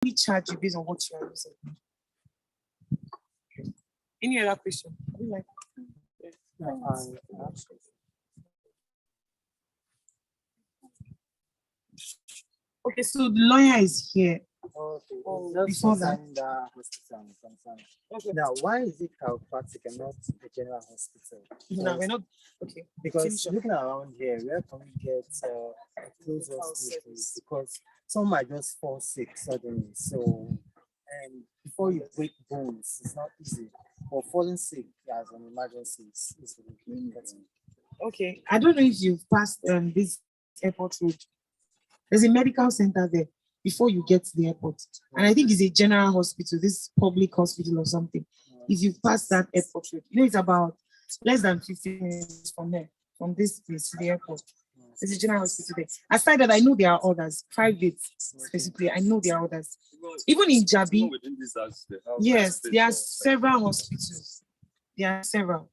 only charge you based on what you are using. Any other question? Okay, so the lawyer is here. Okay. Before that. Okay. Now, why is it chiropractic and not a general hospital? No, we're not. Okay. Because looking around here, where can we get close hospitals? Because some might just fall sick suddenly. So, and before you break bones, it's not easy. Or falling sick as an emergency is easily. Okay. I don't know if you've passed this airport road. There's a medical center there before you get to the airport. And I think it's a general hospital, this public hospital or something. If you pass that airport road, it's about less than 15 minutes from here, from this place to the airport. There's a general hospital there. Aside that, I know there are others, private specifically. I know there are others. Even in Jabi, yes, there are several hospitals. There are several.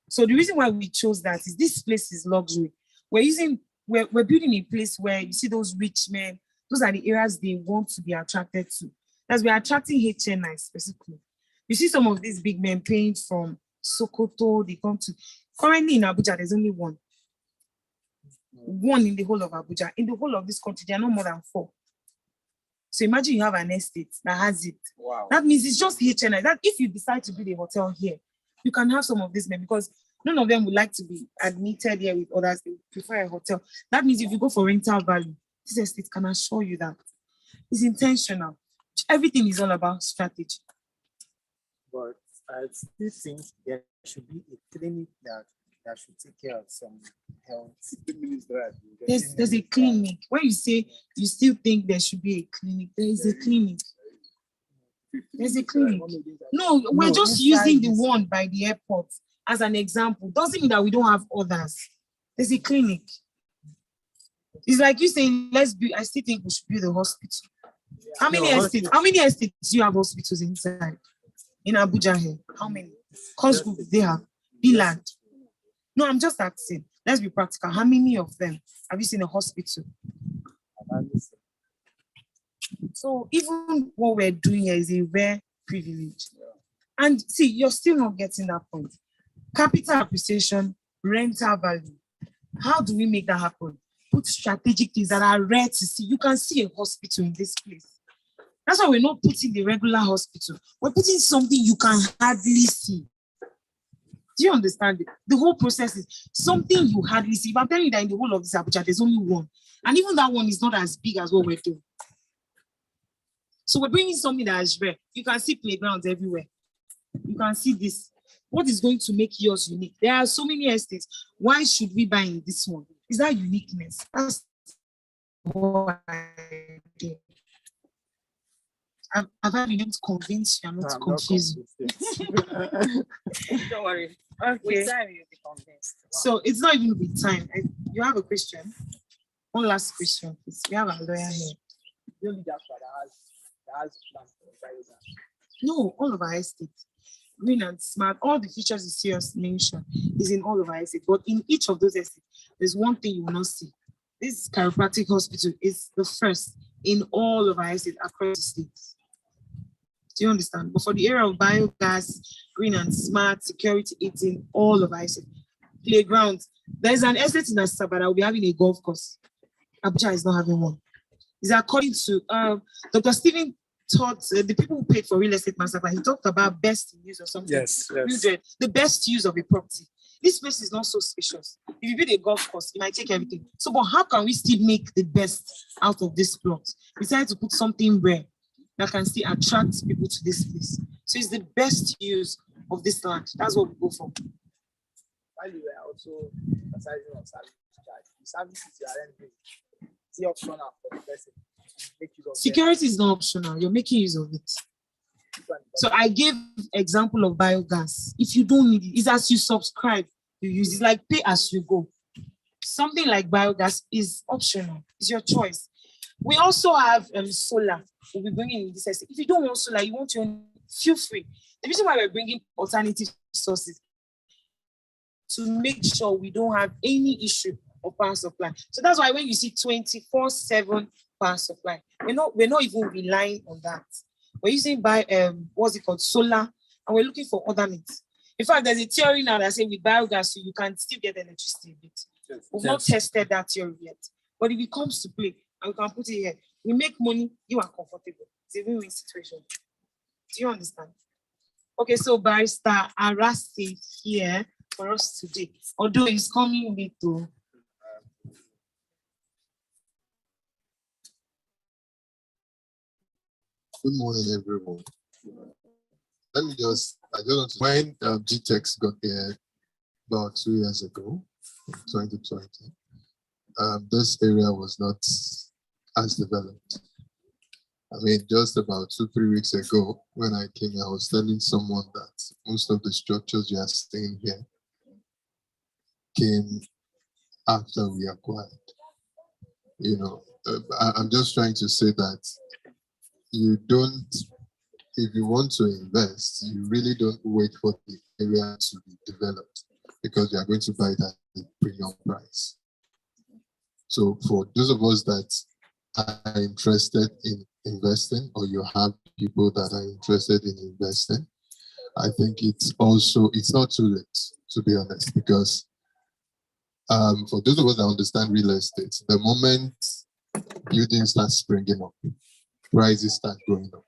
So the reason why we chose that is this place is luxury. We're building a place where you see those rich men, those are the areas they want to be attracted to. As we're attracting HNI specifically. You see some of these big men paying from Sokoto, they come to, currently in Abuja, there's only one. One in the whole of Abuja. In the whole of this country, there are no more than 4. So imagine you have an estate that has it. Wow. That means it's just HNI. That if you decide to build a hotel here, you can have some of these men because none of them would like to be admitted here with others. They prefer a hotel. That means if you go for rental value, this estate can assure you that it's intentional. Everything is all about strategy. But I still think there should be a clinic that should take care of some health. There's a clinic. When you say you still think there should be a clinic, there is a clinic. There's a clinic. No, we're just using the one by the airport as an example. Doesn't mean that we don't have others. There's a clinic. It's like you saying, let's build. I still think we should build a hospital. How many estates? How many estates do you have hospitals inside? In Abuja here? How many? Cost group they have? Land. No, I'm just asking. Let's be practical. How many of them have you seen a hospital? So even what we're doing here is a rare privilege. And see, you're still not getting that point. Capital appreciation, rental value. How do we make that happen? Put strategic things that are rare to see. You can see a hospital in this place. That's why we're not putting the regular hospital. We're putting something you can hardly see. Do you understand it? The whole process is something you hardly see. If I'm telling you that in the whole of this Abuja, there's only one. And even that one is not as big as what we're doing. So we're bringing something that is rare. You can see playgrounds everywhere. You can see this. What is going to make yours unique? There are so many estates. Why should we buy in this one? Is that uniqueness? That's what I do. I've had been able to convince you. I'm not confused. Don't worry. Okay. With time, you'll be convinced. Wow. So it's not even with time. You have a question? One last question, please. We have a lawyer here. The only that has plans for no, all of our estates. Green and smart, all the features you see us mention is in all of our estates. But in each of those estates, there's one thing you will not see. This chiropractic hospital is the first in all of our estates across the states. Do you understand? But for the area of biogas, green and smart, security, eating, all of our estates, playgrounds. There's an estate in Asaba that will be having a golf course. Abuja is not having one. It's according to Dr. Stephen taught the people who paid for real estate master plan. He talked about best use or something. Yes. The best use of a property. This place is not so spacious. If you build a golf course, it might take everything. So, but how can we still make the best out of this plot? We decided to put something rare that can still attract people to this place. So it's the best use of this land. That's what we go for. While you were also emphasizing on service charge, the services you are rendering, it's optional for the person. Security is not optional. You're making use of it. So I gave example of biogas. If you don't need it, it's as you subscribe, you use it. It's like pay as you go. Something like biogas is optional. It's your choice. We also have solar. We'll be bringing in this. If you don't want solar, you want your own, feel free. The reason why we're bringing alternative sources to make sure we don't have any issue of power supply. So that's why when you see 24/7 power supply. We're not even relying on that. We're using what's it called, solar, and we're looking for other means. In fact, there's a theory now that says with biogas, so you can still get electricity with it. Yes. We've not tested that theory yet. But if it comes to play, and we can put it here, we make money, you are comfortable. It's a win-win situation. Do you understand? Okay, so Barrister Arasi here for us today. Although he's coming late though. Good morning, everyone. I just want to, when GTEx got there about 2 years ago, 2020, this area was not as developed. I mean, just about 2-3 weeks ago, when I came, I was telling someone that most of the structures you are seeing here came after we acquired. You know, I'm just trying to say that you don't, if you want to invest, you really don't wait for the area to be developed because you are going to buy it at a premium price. So for those of us that are interested in investing, or you have people that are interested in investing, I think it's not too late, to be honest, because for those of us that understand real estate, the moment buildings start springing up, prices start going up.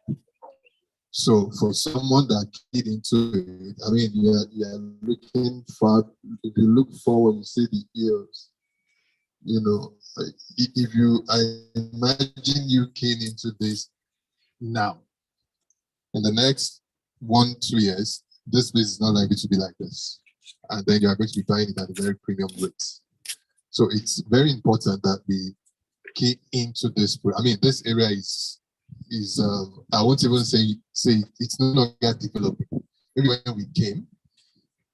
So for someone that keyed into it, I mean, you're looking far. If you look forward, you see the years. You know, I imagine you keying into this now. In the next 1-2 years, this place is not likely to be like this, and then you are going to be buying it at a very premium rate. So it's very important that we key into this. I mean, this area is I won't even say it's no longer developing. Maybe when we came,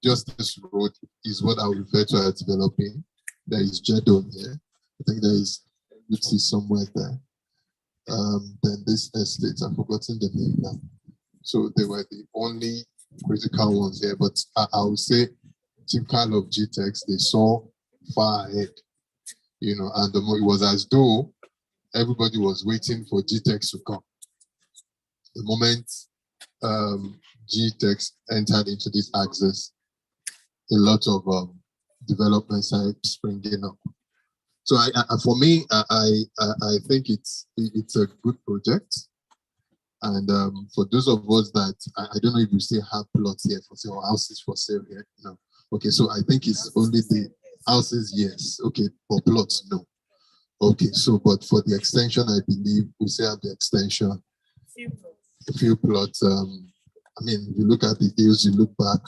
just this road is what I would refer to as developing. There is Jedon here. I think there is Lucy somewhere there. Then this estate, I've forgotten the name now. So they were the only critical ones here, but I would say typical of GTEx, they saw far ahead, you know, and it was as though everybody was waiting for GTEx to come. The moment GTEx entered into this axis, a lot of developments are springing up. So for me, I think it's a good project. And for those of us that, I don't know if you still have plots here for sale or houses for sale here. No. Okay, so I think it's only the houses, yes. Okay, for plots, no. Okay, so but for the extension, I believe we still have the extension. A few plots. I mean, you look at the deals, you look back,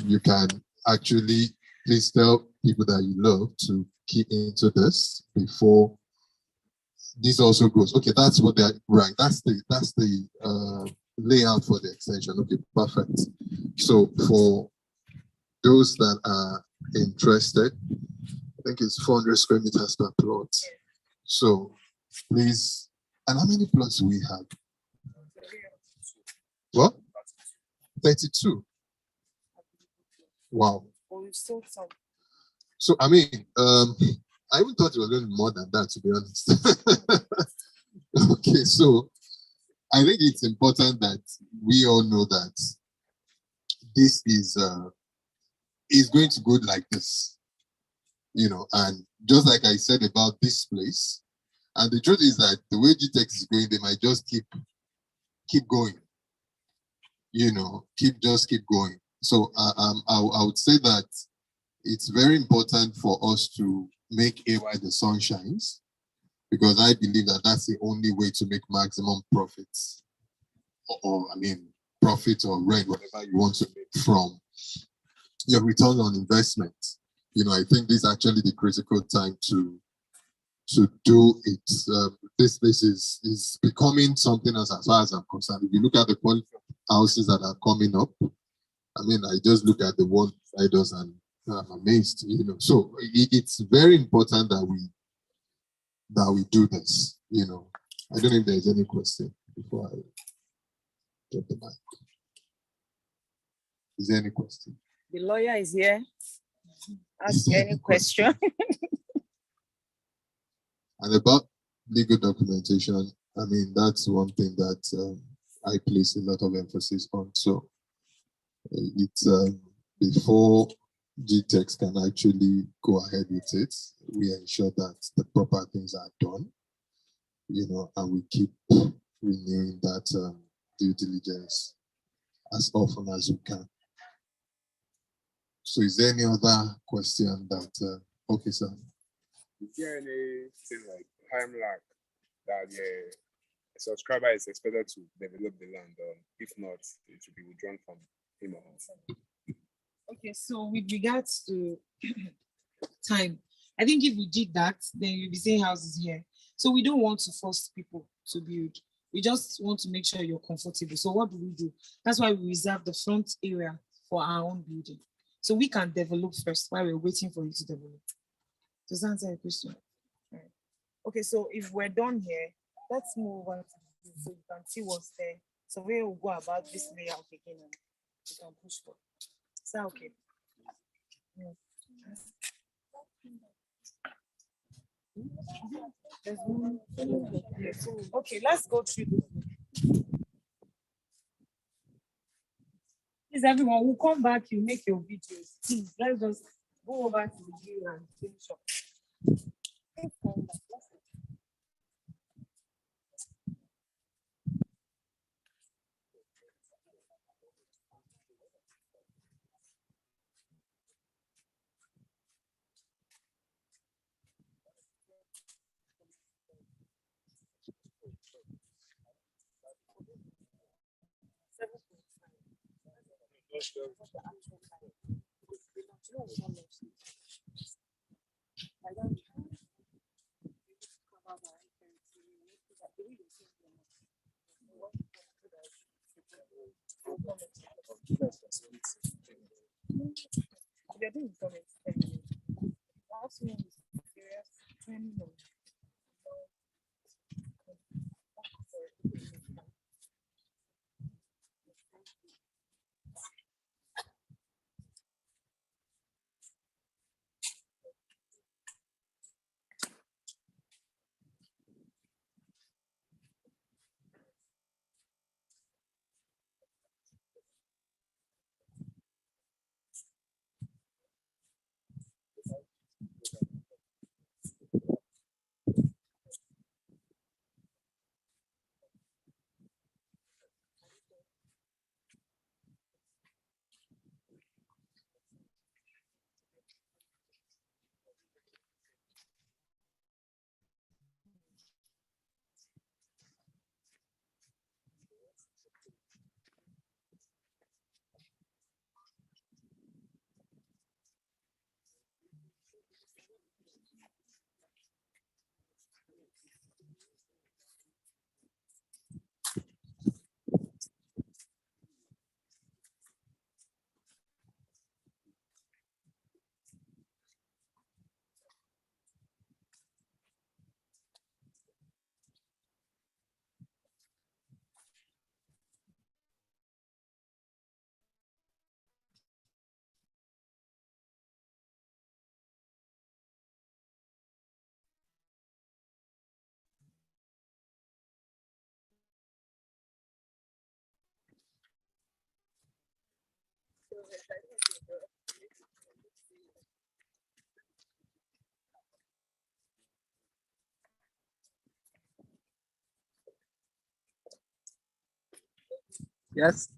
you can actually please tell people that you love to key into this before this also goes. Okay, that's what they're right. That's the layout for the extension. Okay, perfect. So for those that are interested, I think it's 400 square meters per plot. So please, and how many plots do we have? What? 32. Wow. So I mean, I even thought it was going to be more than that, to be honest. Okay, so I think it's important that we all know that this is going to go like this, you know, and just like I said about this place, and the truth is that the way GTEx is going, they might just keep going, you know, keep going. So I would say that it's very important for us to make AY the sun shines, because I believe that that's the only way to make maximum profits, or I mean, profit or rent, whatever you want to make from your return on investment. You know, I think this is actually the critical time to do it. This place is becoming something else as far as I'm concerned. If you look at the quality of houses that are coming up, I mean, I just look at the one beside us and I'm amazed, you know. So it's very important that we do this, you know. I don't know if there's any question before I get the mic. Is there any question? The lawyer is here. Ask any question. And about legal documentation. I mean, that's one thing that I place a lot of emphasis on. So it's before GTEX can actually go ahead with it, we ensure that the proper things are done, and we keep renewing that due diligence as often as we can. So is there any other question that, okay, sir? Is there anything like time lag that a subscriber is expected to develop the land, or if not, it will be withdrawn from him or her? Okay, so with regards to time, I think if we did that, then you'll be saying houses here. So we don't want to force people to build. We just want to make sure you're comfortable. So what do? That's why we reserve the front area for our own building. So we can develop first while we're waiting for you to develop. Does that answer your question? All right. Okay, so if we're done here, let's move on so you can see what's there. So we will go about this layout again and we can push for. Is that okay? Yeah. Okay, let's go through this. Please, everyone, we'll come back. You make your videos. Please, let's just go over to the view and finish up. They're doing comments. Last one is serious training on Yes.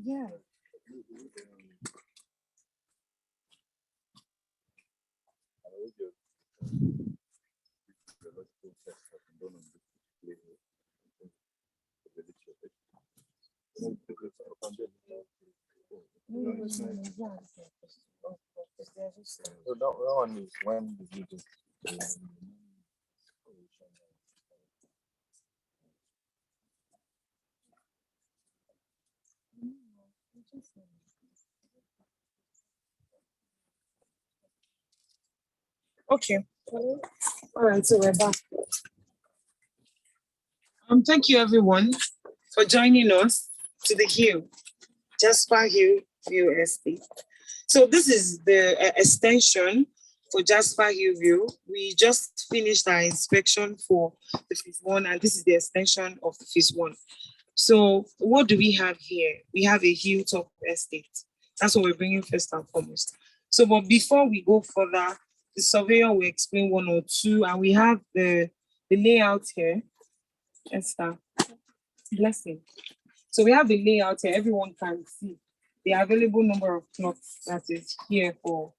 Yeah. So that one is when did you do? Okay. All right, so we're back. Thank you everyone for joining us to the Hill, Jasper Hill View Estate. So this is the extension for Jasper Hill View. We just finished our inspection for the phase one, and this is the extension of the phase one. So what do we have here? We have a hilltop estate. That's what we're bringing first and foremost. So, but before we go further, the surveyor will explain one or two, and we have the layout here. Esther, blessing. So we have the layout here. Everyone can see the available number of plots that is here for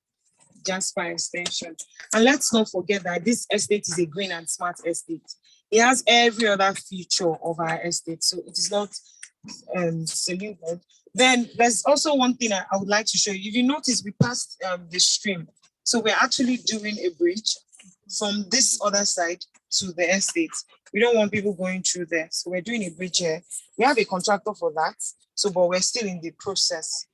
Jasper extension. And let's not forget that this estate is a green and smart estate. It has every other feature of our estate, so it is not saluted. Then there's also one thing I would like to show you. If you notice, we passed the stream. So we're actually doing a bridge from this other side to the estate. We don't want people going through there. So we're doing a bridge here. We have a contractor for that. So, but we're still in the process.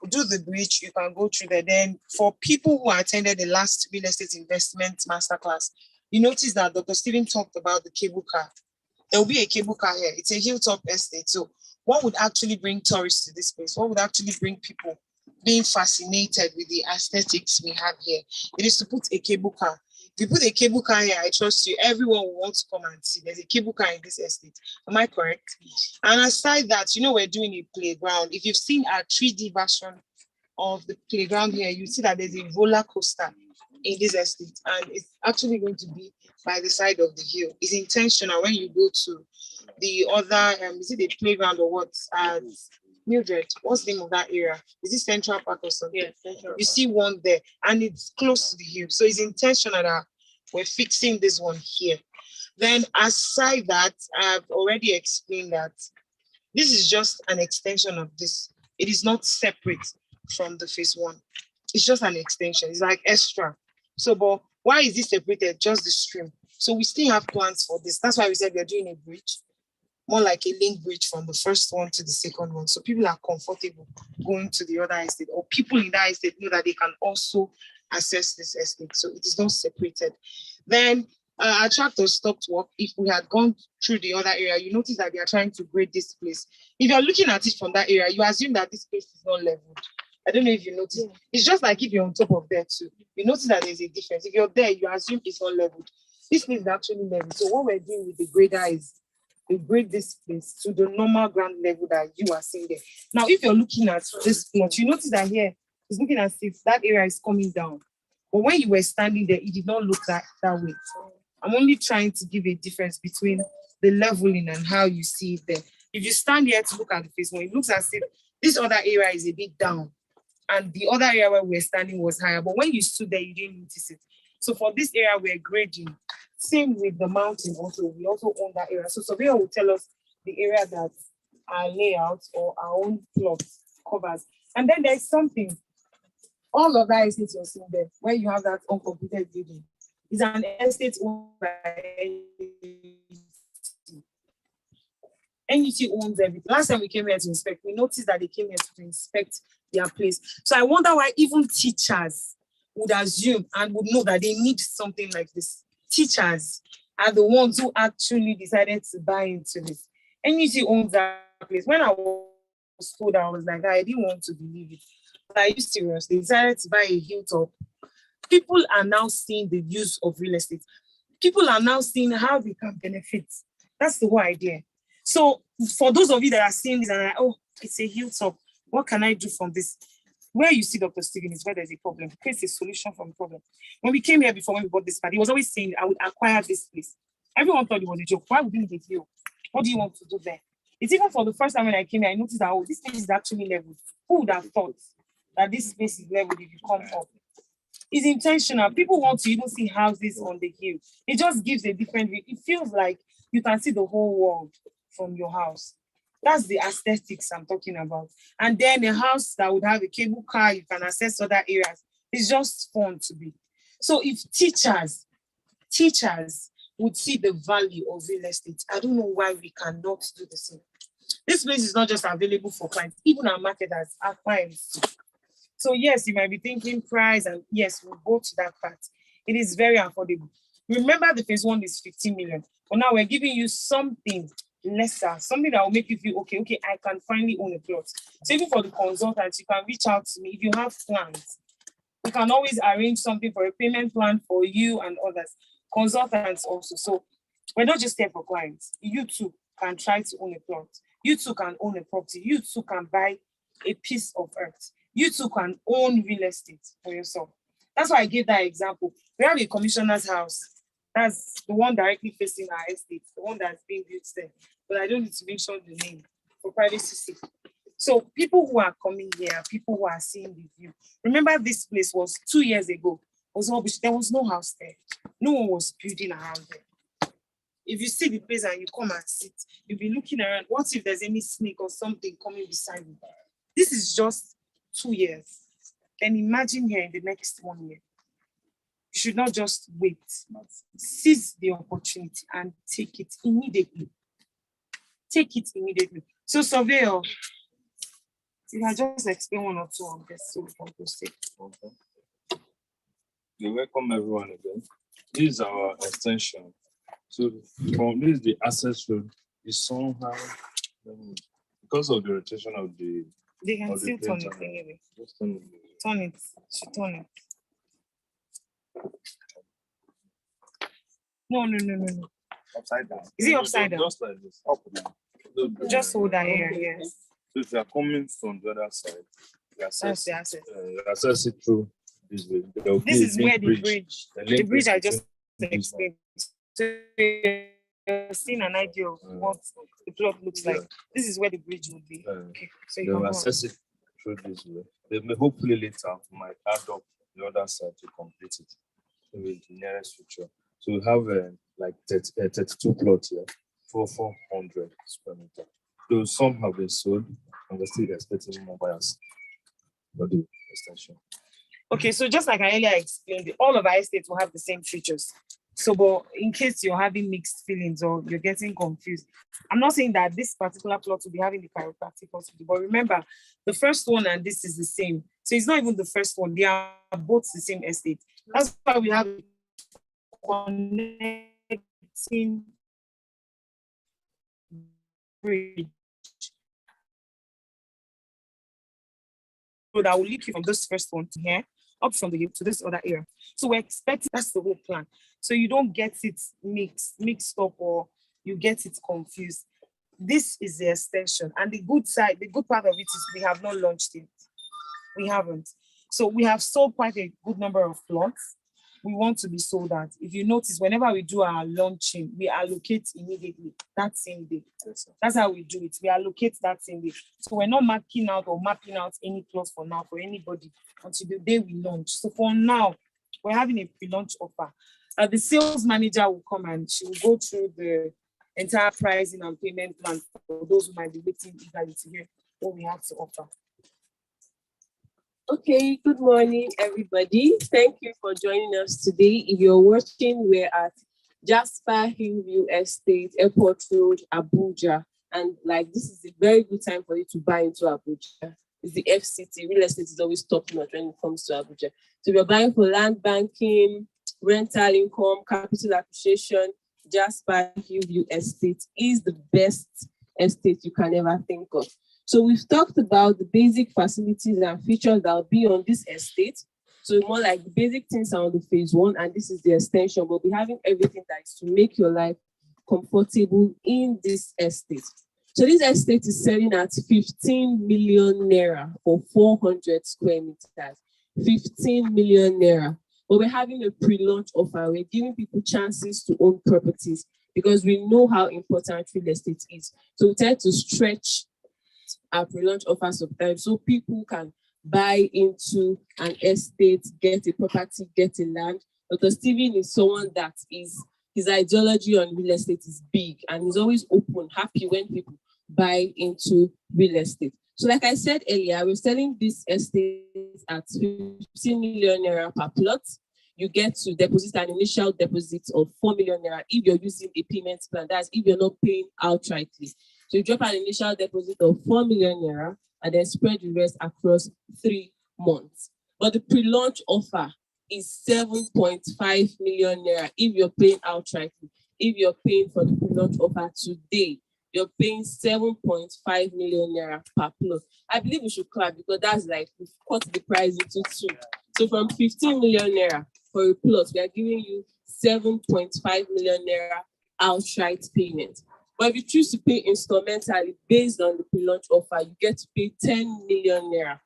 We'll do the bridge, you can go through there. Then for people who attended the last real estate investment masterclass, you notice that Dr. Stephen talked about the cable car. There will be a cable car here. It's a hilltop estate. So what would actually bring tourists to this place? What would actually bring people being fascinated with the aesthetics we have here? It is to put a cable car. If you put a cable car here, I trust you, everyone will want to come and see. There's a cable car in this estate. Am I correct? And aside that, you know, we're doing a playground. If you've seen our 3D version of the playground here, you see that there's a roller coaster in this estate, and it's actually going to be by the side of the hill. It's intentional. When you go to the other, is it a playground or what? Mildred, what's the name of that area? Is it Central Park or something? Yes, Central. You see one there, and it's close to the hill. So it's intentional that we're fixing this one here. Then aside that, I've already explained that this is just an extension of this. It is not separate from the phase one. It's just an extension. It's like extra. So, but why is this separated? Just the stream. So we still have plans for this. That's why we said we are doing a bridge, more like a link bridge from the first one to the second one. So people are comfortable going to the other estate, or people in that estate know that they can also access this estate. So it is not separated. Then our tractor stopped work. If we had gone through the other area, you notice that they are trying to grade this place. If you're looking at it from that area, you assume that this place is not leveled. I don't know if you notice. Yeah. It's just like if you're on top of there too. You notice that there's a difference. If you're there, you assume it's not leveled. This place is actually leveled. So what we're doing with the grader is we grade this place to the normal ground level that you are seeing there. Now, if you're looking at this plot, you notice that here it's looking as if that area is coming down. But when you were standing there, it did not look that way. I'm only trying to give a difference between the leveling and how you see it there. If you stand here to look at the face one, it looks as if this other area is a bit down and the other area where we're standing was higher. But when you stood there, you didn't notice it. So for this area, we're grading. Same with the mountain also. We also own that area. So surveyor will tell us the area that our layout or our own plot covers. And then there's something. All of that estates you're seeing there, where you have that uncompleted building, is an estate owned by NUT owns everything. Last time we came here to inspect, we noticed that they came here to inspect their place. So I wonder why even teachers would assume and would know that they need something like this. Teachers are the ones who actually decided to buy into this. NUT owns that place. When I was told, I was like, I didn't want to believe it. Are you serious? They decided to buy a hilltop. People are now seeing the use of real estate. People are now seeing how they can benefit. That's the whole idea. So for those of you that are seeing this and like, oh, it's a hilltop, what can I do from this? Where you see Dr. Stephen is where there's a problem. Create a solution from the problem. When we came here before, when we bought this part, he was always saying, I would acquire this place. Everyone thought it was a joke. Why would you need a hill? What do you want to do there? It's even for the first time when I came here, I noticed that, oh, this place is actually leveled. Who would have thought that this space is leveled if you come up? It's intentional. People want to even see houses on the hill. It just gives a different view. It feels like you can see the whole world from your house. That's the aesthetics I'm talking about. And then a house that would have a cable car, you can access other areas. It's just fun to be. So if teachers would see the value of real estate, I don't know why we cannot do the same. This place is not just available for clients, even our marketers are clients. So yes, you might be thinking price, and yes, we'll go to that part. It is very affordable. Remember the phase one is 15 million. But now we're giving you something lesser, something that will make you feel, okay, I can finally own a plot. So even for the consultants, you can reach out to me if you have plans. We can always arrange something for a payment plan for you and others. Consultants also. So we're not just here for clients. You too can try to own a plot. You too can own a property. You too can buy a piece of earth. You too can own real estate for yourself. That's why I gave that example. We have a commissioner's house. That's the one directly facing our estate, the one that's being built there. But I don't need to mention the name for privacy sake. So people who are coming here, people who are seeing the view. Remember, this place was 2 years ago. There was no house there. No one was building around there. If you see the place and you come and sit, you'll be looking around. What if there's any snake or something coming beside you? This is just 2 years. Then imagine here in the next 1 year. You should not just wait. Seize the opportunity and take it immediately. Take it immediately. So surveyor, you can just explain one or two on this so we can proceed. Okay. We welcome everyone again. This is our extension. So from this, the access road is somehow because of the rotation of the. They can still turn it anyway. Just turn it. Turn it. Turn it. No. Upside down. Is it upside down? Just like this. Up and down. Just hold that here, yes. So if you are coming from the other side, you That's the access. access it through this way. This is where the bridge I just explained. So you're seeing an idea of what the plot looks like. This is where the bridge would be. Okay. So you they'll can access it through this way. They may hopefully later might add up the other side to complete it in the nearest future. So we have like 32 plots here for 400 square meters. So some have been sold and we're still expecting more buyers for the extension. Okay, so just like I earlier explained, all of our estates will have the same features. So, but in case you're having mixed feelings or you're getting confused, I'm not saying that this particular plot will be having the chiropractic hospital, but remember, the first one and this is the same. So it's not even the first one, they are both the same estate. That's why we have connecting bridge. So that will lead you from this first one to here, up from the hill to this other area. So we're expecting, that's the whole plan. So you don't get it mixed up or you get it confused. This is the extension. And the good side, the good part of it is we have not launched it. We haven't. So we have sold quite a good number of plots. We want to be sold out. If you notice, whenever we do our launching, we allocate immediately that same day. That's how we do it. We allocate that same day. So we're not marking out or mapping out any plot for now for anybody until the day we launch. So for now, we're having a pre-launch offer. The sales manager will come and she will go through the entire pricing and payment plan for those who might be waiting eagerly to hear what we have to offer. Okay, good morning, everybody. Thank you for joining us today. If you're watching, we're at Jasper Hillview Estate, Airport Road, Abuja. And like, this is a very good time for you to buy into Abuja. It's the FCT. Real estate is always top notch when it comes to Abuja. So if you're buying for land banking, rental income, capital appreciation, Jasper Hillview Estate is the best estate you can ever think of. So we've talked about the basic facilities and features that will be on this estate. So more like the basic things are on the phase one, and this is the extension. We'll be having everything that is to make your life comfortable in this estate. So this estate is selling at 15 million naira for 400 square meters. 15 million naira. But we're having a pre-launch offer. We're giving people chances to own properties because we know how important real estate is. So we tend to stretch our pre-launch offer sometimes so people can buy into an estate, get a property, get a land. Dr. Stephen is someone that is, his ideology on real estate is big and he's always open, happy when people buy into real estate. So like I said earlier, we're selling this estate at 15 million naira per plot. You get to deposit an initial deposit of 4 million naira if you're using a payment plan. That's if you're not paying outrightly. So you drop an initial deposit of 4 million naira and then spread the rest across 3 months. But the pre-launch offer is 7.5 million naira if you're paying outrightly. If you're paying for the pre-launch offer today, you're paying 7.5 million naira per plot. I believe we should clap because that's like we've cut the price into 2. So from 15 million naira for a plot, we are giving you 7.5 million naira outright payment. But if you choose to pay instrumentally based on the pre-launch offer, you get to pay 10 million naira.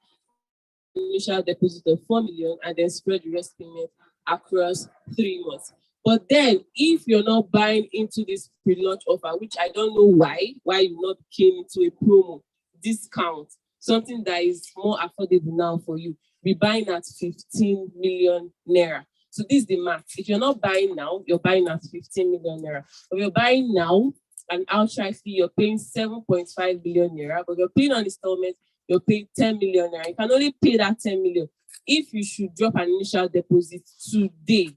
Initial deposit of 4 million and then spread the rest payment across 3 months. But then if you're not buying into this pre-launch offer, which I don't know why you not came into a promo discount, something that is more affordable now for you, be buying at 15 million naira. So this is the math. If you're not buying now, you're buying at 15 million naira. If you're buying now, and outright fee, you're paying 7.5 billion naira, but you're paying on installments, you're paying 10 million naira. You can only pay that 10 million if you should drop an initial deposit today.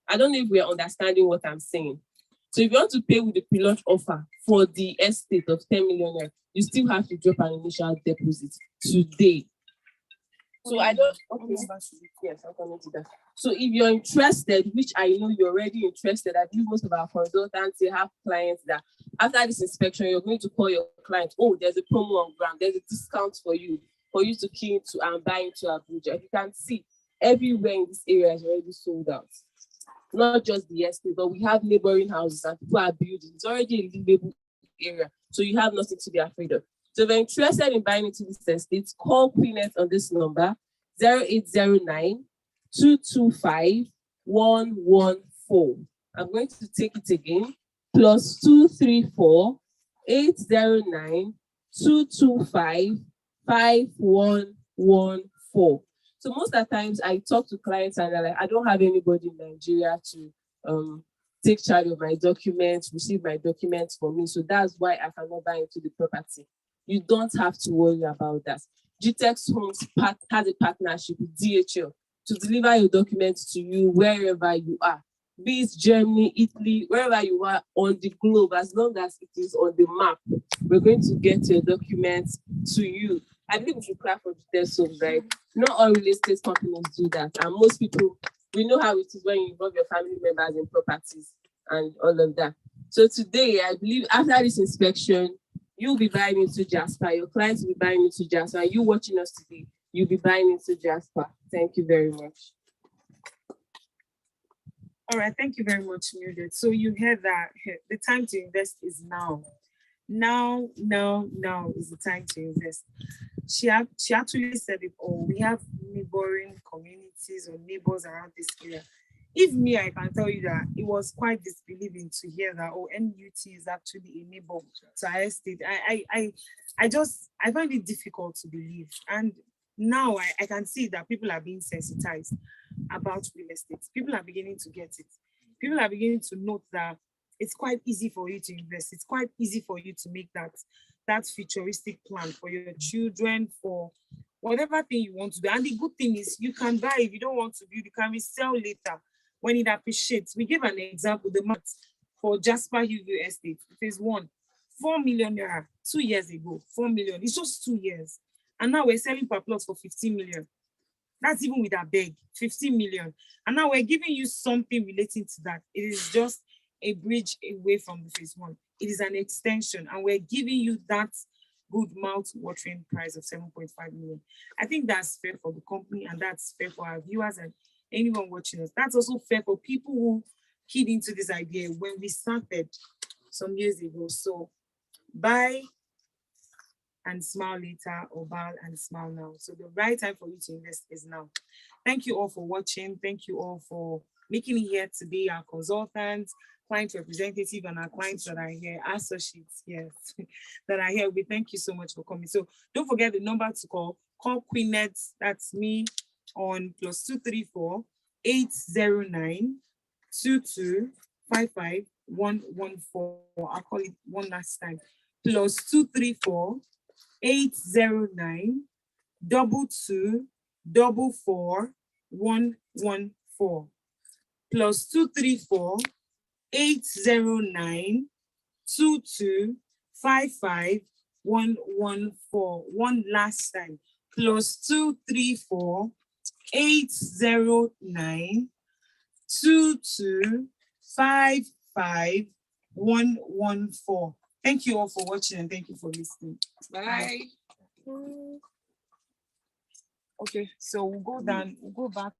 I don't know if we're understanding what I'm saying. So if you want to pay with the pre-launch offer for the estate of 10 million naira, you still have to drop an initial deposit today. So I don't, okay, yes, I'll come into that. So if you're interested, which I know you're already interested, I believe most of our consultants, they have clients that after this inspection, you're going to call your client, oh, there's a promo on ground, there's a discount for you to key into and buy into Abuja. If you can see, everywhere in this area is already sold out. Not just the estate, but we have neighboring houses and people are building. It's already a livable area, so you have nothing to be afraid of. So if you're interested in buying into this estate, call Queenet on this number, 0809 225 114. I'm going to take it again, plus 234 809 225 5114. So most of the times I talk to clients and they're like, I don't have anybody in Nigeria to take charge of my documents, receive my documents for me. So that's why I cannot buy into the property. you don't have to worry about that. GTEX Homes has a partnership with DHL to deliver your documents to you wherever you are, be it Germany, Italy, wherever you are on the globe. As long as it is on the map, we're going to get your documents to you. I believe we should clap for GTEX Homes, right? Not all real estate companies do that, and most people, we know how it is when you involve your family members in properties and all of that. So today, I believe after this inspection, you'll be buying into Jasper. Your clients will be buying into Jasper. And you watching us today, you'll be buying into Jasper. Thank you very much. All right, thank you very much, Mildred. So you heard that the time to invest is now. Now is the time to invest. She actually said it all. We have neighboring communities or neighbors around this area. If me, I can tell you that it was quite disbelieving to hear that NUT is actually a neighbor to our estate. I find it difficult to believe. And now I can see that people are being sensitized about real estate. People are beginning to get it. People are beginning to note that it's quite easy for you to invest. It's quite easy for you to make that futuristic plan for your children, for whatever thing you want to do. And the good thing is you can buy. If you don't want to build, you can resell later when it appreciates. We gave an example, the math for Jasper Hillview Estate, phase 1, 4 million naira 2 years ago, 4 million. It's just 2 years. And now we're selling per plot for 15 million. That's even with a beg, 15 million. And now we're giving you something relating to that. It is just a bridge away from the phase 1. It is an extension, and we're giving you that good mouth-watering price of 7.5 million. I think that's fair for the company, and that's fair for our viewers and anyone watching us. That's also fair for people who keyed into this idea when we started some years ago. So buy and smile later, or buy and smile now. So the right time for you to invest is now. Thank you all for watching. Thank you all for making it here today. Our consultants, client representative, and our clients that are here, associates, yes, that are here. We thank you so much for coming. So don't forget the number to call. Call Queenette, that's me, on +234 809 2255 114. I'll call it one last time. +234 809 2244 114. +234 809 2255 114. One last time. +234 809 2255 114. Thank you all for watching, and thank you for listening. Bye. Okay, so we'll go back